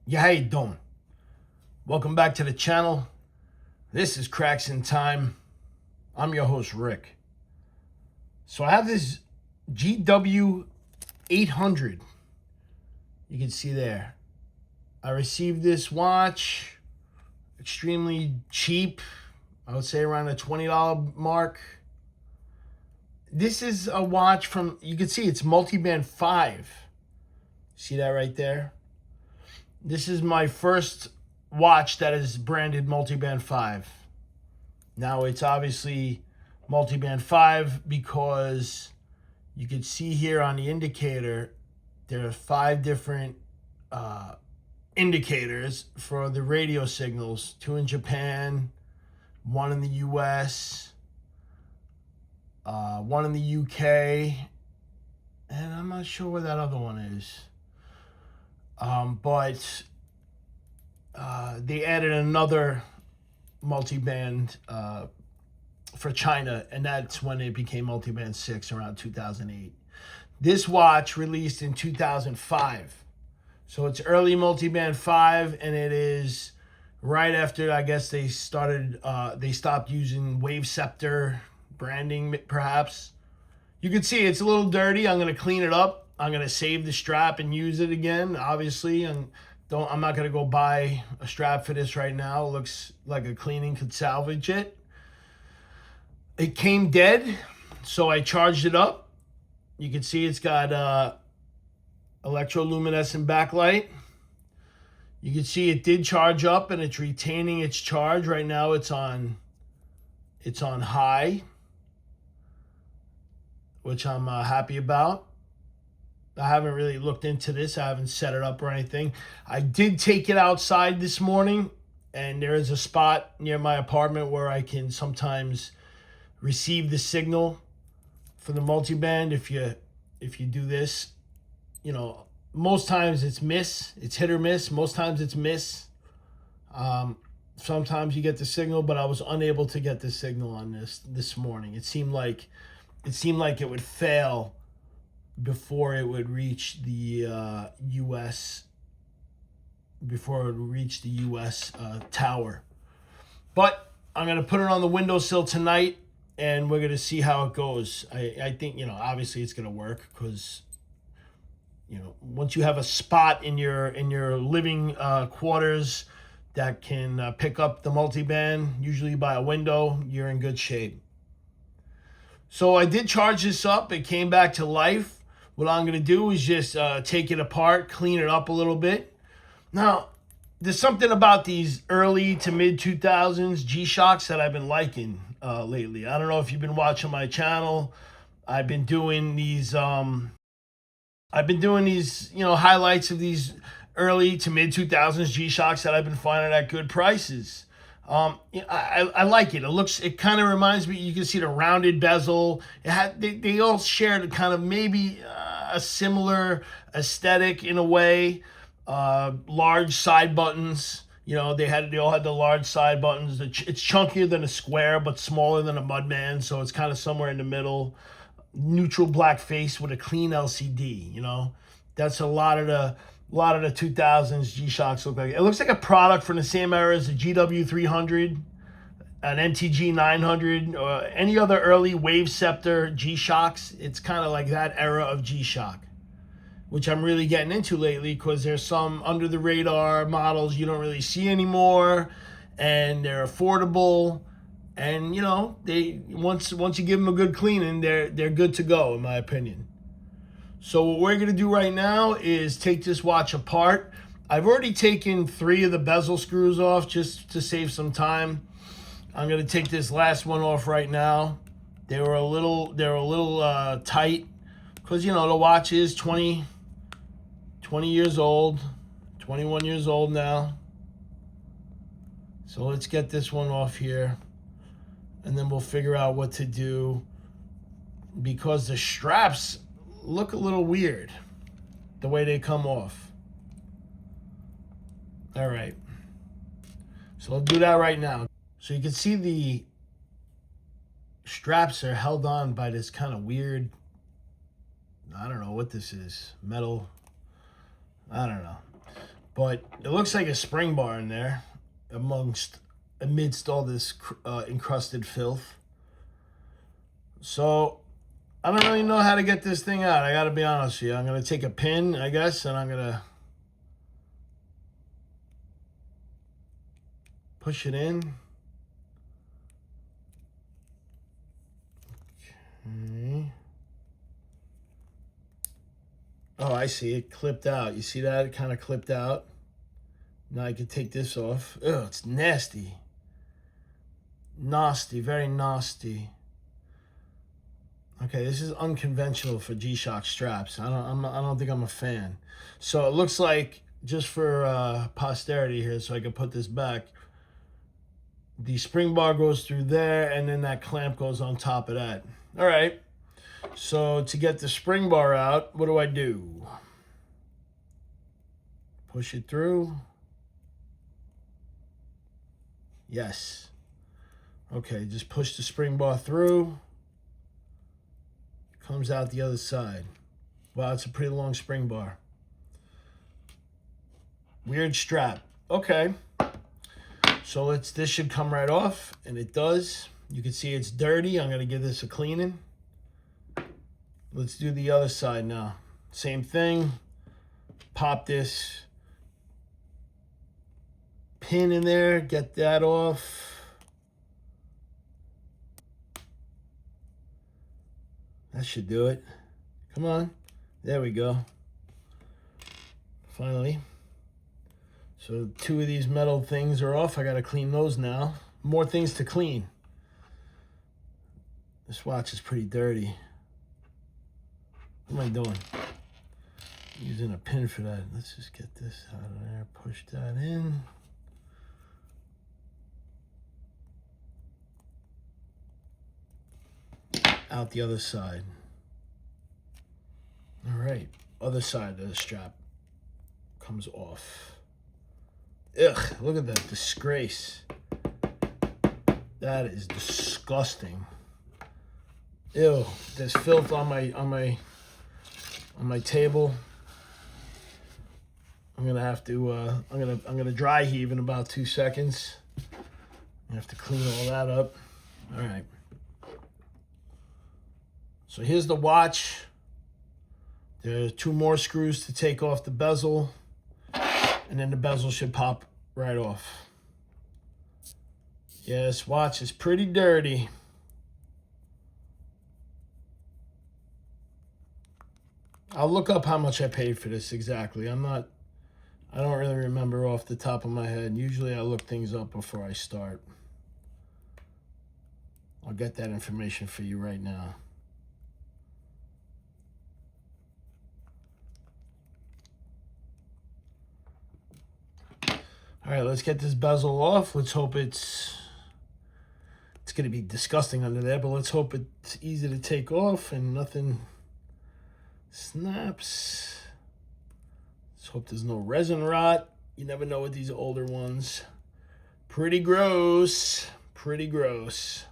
Yeah, how you doing? Welcome back to the channel. This is Cracks in Time. I'm your host, Rick. So I have this GW-800. You can see there. I received this watch extremely cheap. I would say around the $20 mark. This is a watch from, you can see it's MultiBand 5. See that right there? This is my first watch that is branded MultiBand 5. Now it's obviously MultiBand 5 because you can see here on the indicator there are 5 different indicators for the radio signals. 2 in Japan, 1 in the US, 1 in the UK, and I'm not sure where that other one is. But they added another multiband for China, and that's when it became multiband 6 around 2008. This watch released in 2005. So it's early multiband 5, and it is right after, I guess, they stopped using Wave Scepter branding, perhaps. You can see it's a little dirty. I'm going to clean it up. I'm going to save the strap and use it again, obviously, and I'm not going to go buy a strap for this right now. It looks like a cleaning could salvage it. It came dead, so I charged it up. You can see it's got electroluminescent backlight. You can see it did charge up, and it's retaining its charge. Right now it's on high, which I'm happy about. I haven't really looked into this. I haven't set it up or anything. I did take it outside this morning, and there is a spot near my apartment where I can sometimes receive the signal for the multiband. If you do this, you know, most times it's hit or miss. Most times it's miss. Sometimes you get the signal, but I was unable to get the signal on this morning. It seemed like it would fail before it would reach the U.S. Tower. But I'm gonna put it on the windowsill tonight, and we're gonna see how it goes. I think, you know, obviously it's gonna work because, you know, once you have a spot in your living quarters that can pick up the multiband, usually by a window, you're in good shape. So I did charge this up. It came back to life. What I'm going to do is just take it apart, clean it up a little bit. Now, there's something about these early to mid 2000s G-Shocks that I've been liking lately. I don't know if you've been watching my channel. I've been doing these, highlights of these early to mid 2000s G-Shocks that I've been finding at good prices. I like it. It kind of reminds me. You can see the rounded bezel. They all shared kind of maybe a similar aesthetic in a way. Large side buttons. You know, they all had the large side buttons. It's chunkier than a square, but smaller than a Mudman, so it's kind of somewhere in the middle. Neutral black face with a clean LCD. You know, that's a lot of the 2000s G-Shocks look like. It looks like a product from the same era as the GW-300, an MTG-900, or any other early Wave Scepter G-Shocks. It's kind of like that era of G-Shock, which I'm really getting into lately because there's some under-the-radar models you don't really see anymore, and they're affordable. And, you know, once you give them a good cleaning, they're good to go, in my opinion. So what we're going to do right now is take this watch apart. I've already taken 3 of the bezel screws off just to save some time. I'm going to take this last one off right now. They were a little tight because, you know, the watch is 20 years old, 21 years old now. So let's get this one off here, and then we'll figure out what to do because the straps look a little weird the way they come off. All right, so I'll do that right now. So you can see the straps are held on by this kind of weird, I don't know what this is, metal, I don't know. But it looks like a spring bar in there amidst all this encrusted filth. So I don't really know how to get this thing out. I got to be honest with you. I'm going to take a pin, I guess, and I'm going to push it in. Okay. Oh, I see. It clipped out. You see that? It kind of clipped out. Now I can take this off. Ugh, it's nasty. Nasty, very nasty. Okay, this is unconventional for G-Shock straps. I don't think I'm a fan. So it looks like, just for posterity here, so I can put this back, the spring bar goes through there, and then that clamp goes on top of that. All right. So to get the spring bar out, what do? Push it through. Yes. Okay, just push the spring bar through. Comes out the other side. Wow, it's a pretty long spring bar. Weird strap. Okay. So this should come right off, and it does. You can see it's dirty. I'm going to give this a cleaning. Let's do the other side now. Same thing. Pop this pin in there. Get that off. That should do it. Come on. There we go. Finally. So 2 of these metal things are off. I got to clean those now. More things to clean. This watch is pretty dirty. What am I doing? Using a pin for that. Let's just get this out of there. Push that in. Out the other side. All right. Other side of the strap comes off. Ugh, look at that disgrace. That is disgusting. Ew, there's filth on my table. I'm gonna have to I'm gonna dry heave in about 2 seconds. I have to clean all that up. All right. So here's the watch. There's 2 more screws to take off the bezel, and then the bezel should pop right off. Yeah, this watch is pretty dirty. I'll look up how much I paid for this exactly. I don't really remember off the top of my head. Usually I look things up before I start. I'll get that information for you right now. All right, let's get this bezel off. Let's hope it's going to be disgusting under there, but let's hope it's easy to take off and nothing snaps. Let's hope there's no resin rot. You never know with these older ones. Pretty gross. Pretty gross.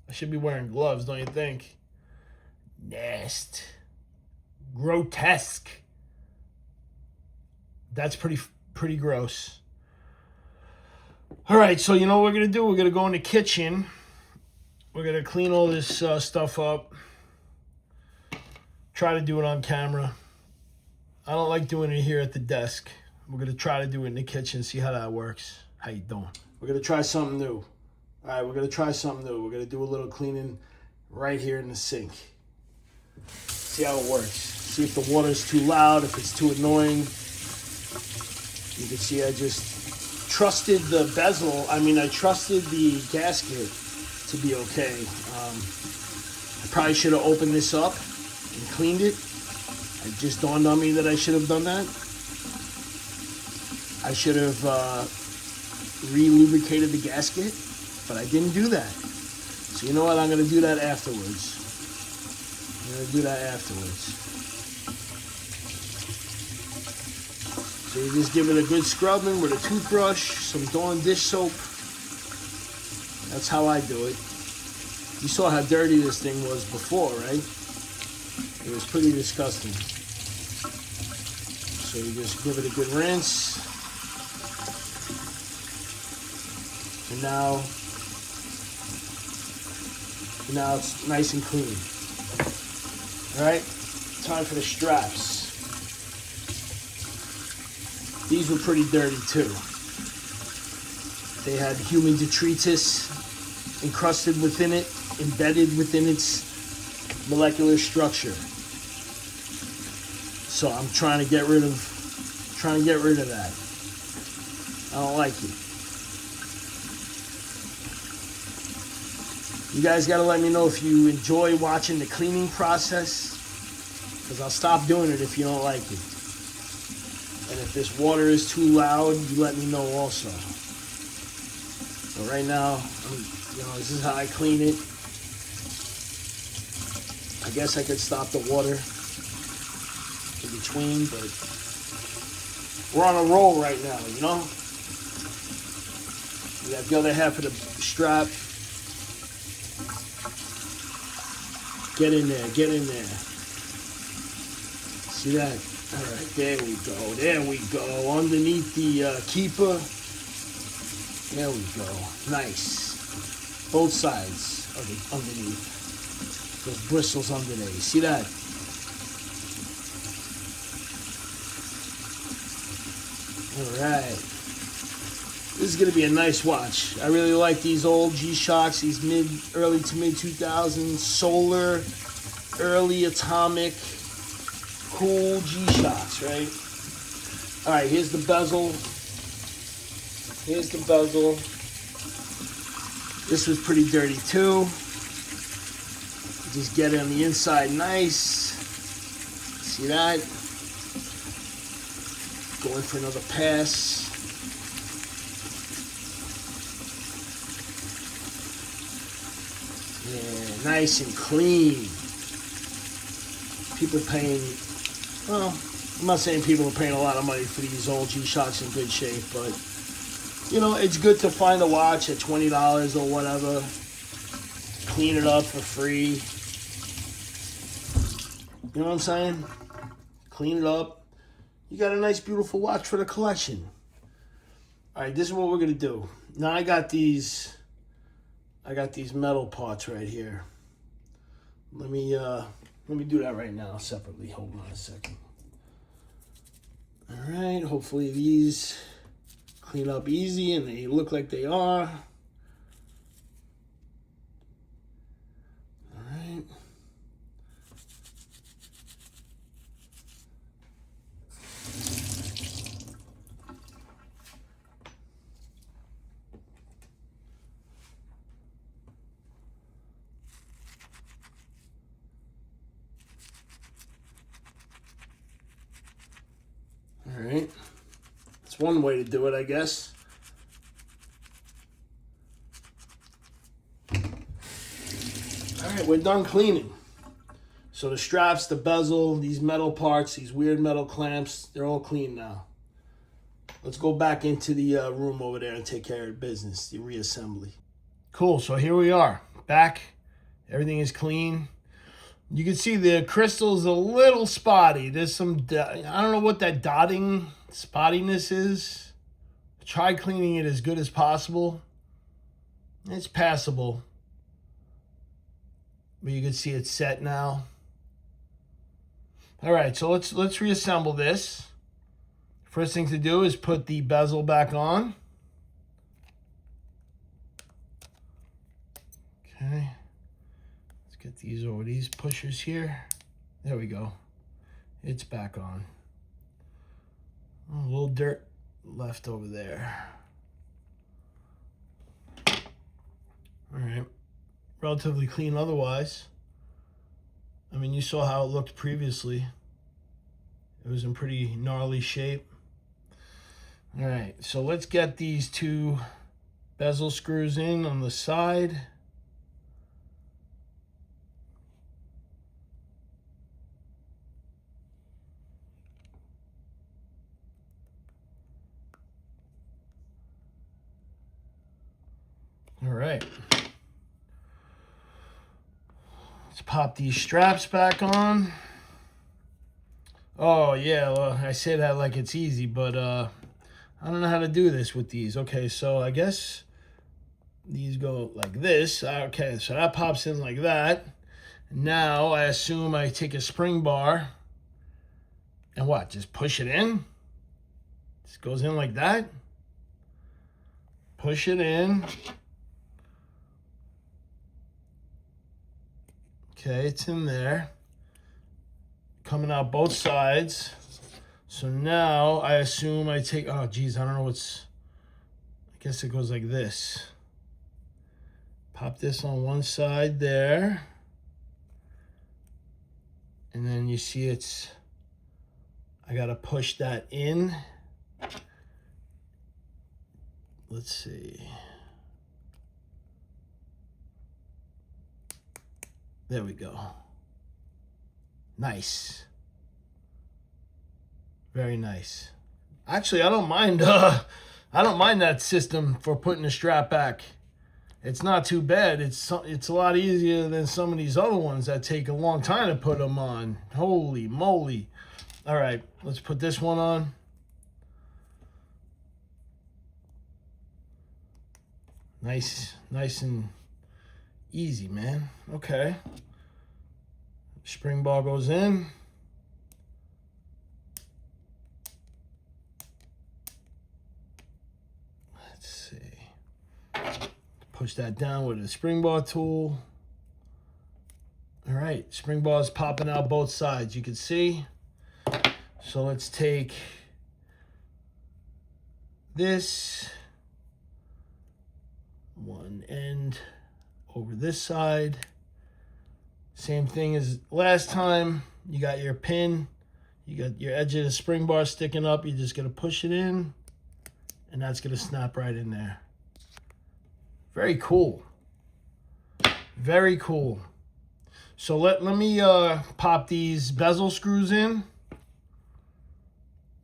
I should be wearing gloves, don't you think? Nasty. Grotesque. That's pretty gross. All right, so you know what we're going to do? We're going to go in the kitchen. We're going to clean all this stuff up. Try to do it on camera. I don't like doing it here at the desk. We're going to try to do it in the kitchen, see how that works. How you doing? We're going to try something new. All right, we're going to try something new. We're going to do a little cleaning right here in the sink. See how it works. See if the water's too loud, if it's too annoying. You can see I just trusted the bezel. I trusted the gasket to be okay. I probably should have opened this up and cleaned it. It just dawned on me that I should have done that. I should have re-lubricated the gasket, but I didn't do that. So you know what? I'm going to do that afterwards. So you just give it a good scrubbing with a toothbrush, some Dawn dish soap. That's how I do it. You saw how dirty this thing was before, right? It was pretty disgusting. So you just give it a good rinse. And now it's nice and clean. All right, time for the straps. These were pretty dirty too. They had human detritus encrusted within it, embedded within its molecular structure. So I'm trying to get rid of that. I don't like it. You guys got to let me know if you enjoy watching the cleaning process, because I'll stop doing it if you don't like it. And if this water is too loud, you let me know also. But right now, this is how I clean it. I guess I could stop the water in between, but we're on a roll right now, you know? We got the other half of the strap. Get in there, get in there. See that? All right, there we go, there we go. Underneath the keeper. There we go, nice. Both sides of it underneath. Those bristles under there, you see that? All right. This is gonna be a nice watch. I really like these old G-Shocks, these early to mid 2000s, solar, early atomic, cool G-Shocks, right? All right, here's the bezel. Here's the bezel. This was pretty dirty too. Just get it on the inside nice. See that? Going for another pass. Yeah, nice and clean. People paying, well, I'm not saying people are paying a lot of money for these old G-Shocks in good shape, but you know, it's good to find a watch at $20 or whatever. Clean it up for free. You know what I'm saying? Clean it up. You got a nice, beautiful watch for the collection. All right, this is what we're gonna do. Now I got these metal parts right here. Let me do that right now separately. Hold on a second. All right, hopefully these clean up easy and they look like they are. All right. All right. That's one way to do it, I guess. All right, we're done cleaning. So the straps, the bezel, these metal parts, these weird metal clamps, they're all clean now. Let's go back into the room over there and take care of the business, the reassembly. Cool, so here we are, back. Everything is clean. You can see the crystal's a little spotty. There's some, I don't know what that dotting spottiness is. Try cleaning it as good as possible. It's passable. But you can see it's set now. All right, so let's reassemble this. First thing to do is put the bezel back on. Okay. Let's get these over these pushers here. There we go. It's back on. A little dirt left over there. All right. Relatively clean otherwise. I mean, you saw how it looked previously. It was in pretty gnarly shape. All right, so let's get these two bezel screws in on the side. All right. Let's pop these straps back on. Oh, yeah, well, I say that like it's easy, but I don't know how to do this with these. Okay, so I guess these go like this. Okay, so that pops in like that. Now I assume I take a spring bar and what? Just push it in? Just goes in like that. Push it in. Okay, it's in there. Coming out both sides. So now I assume I take, oh geez, I don't know what's, I guess it goes like this. Pop this on one side there. And then you see I gotta push that in. Let's see. There we go. Nice. Very nice. Actually, I don't mind that system for putting the strap back. It's not too bad. It's a lot easier than some of these other ones that take a long time to put them on. Holy moly. All right, let's put this one on. Nice and easy, man. Okay. Spring bar goes in. Let's see. Push that down with a spring bar tool. All right, spring bar is popping out both sides. You can see. So let's take this one end over this side. Same thing as last time. You got your pin, you got your edge of the spring bar sticking up. You're just gonna push it in, and that's gonna snap right in there. Very cool. Very cool. So let me pop these bezel screws in.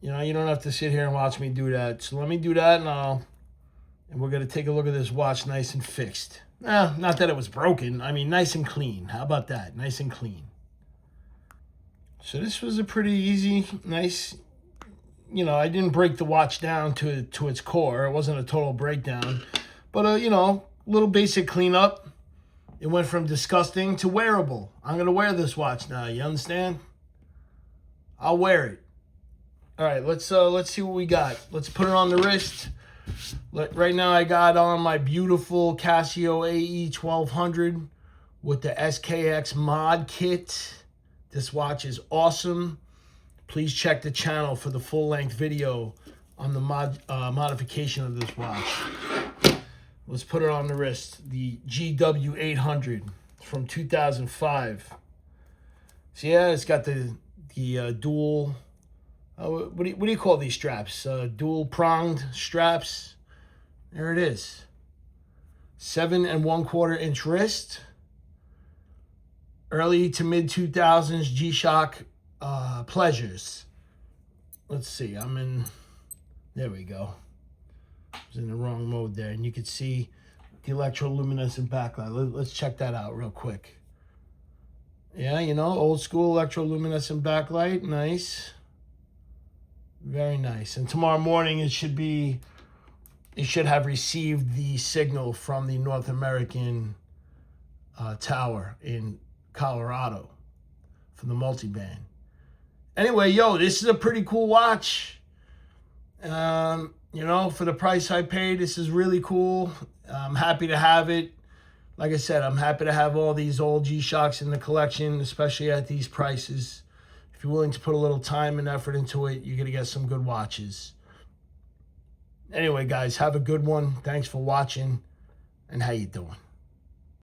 You know, you don't have to sit here and watch me do that. So let me do that, and we're gonna take a look at this watch nice and fixed. Not that it was broken. I mean, nice and clean. How about that? Nice and clean. So this was a pretty easy, nice, you know, I didn't break the watch down to its core. It wasn't a total breakdown. But, you know, little basic cleanup. It went from disgusting to wearable. I'm going to wear this watch now. You understand? I'll wear it. All right, let's see what we got. Let's put it on the wrist. Right now I got on my beautiful Casio AE 1200 with the SKX mod kit. This watch is awesome. Please check the channel for the full-length video on the modification of this watch. Let's put it on the wrist. The GW-800 from 2005. So yeah, it's got the dual... what do you call these straps? Dual pronged straps. There it is. 7 1/4 inch wrist. Early to mid 2000s G-Shock pleasures. Let's see. There we go. I was in the wrong mode there, and you can see the electroluminescent backlight. Let's check that out real quick. Yeah, you know, old school electroluminescent backlight. Nice. Very nice. And tomorrow morning it should have received the signal from the North American tower in Colorado for the MultiBand. Anyway, yo, this is a pretty cool watch. You know, for the price I paid, this is really cool. I'm happy to have it. Like I said, I'm happy to have all these old G-Shocks in the collection, especially at these prices. If you're willing to put a little time and effort into it, you're going to get some good watches. Anyway, guys, have a good one. Thanks for watching, and how you doing?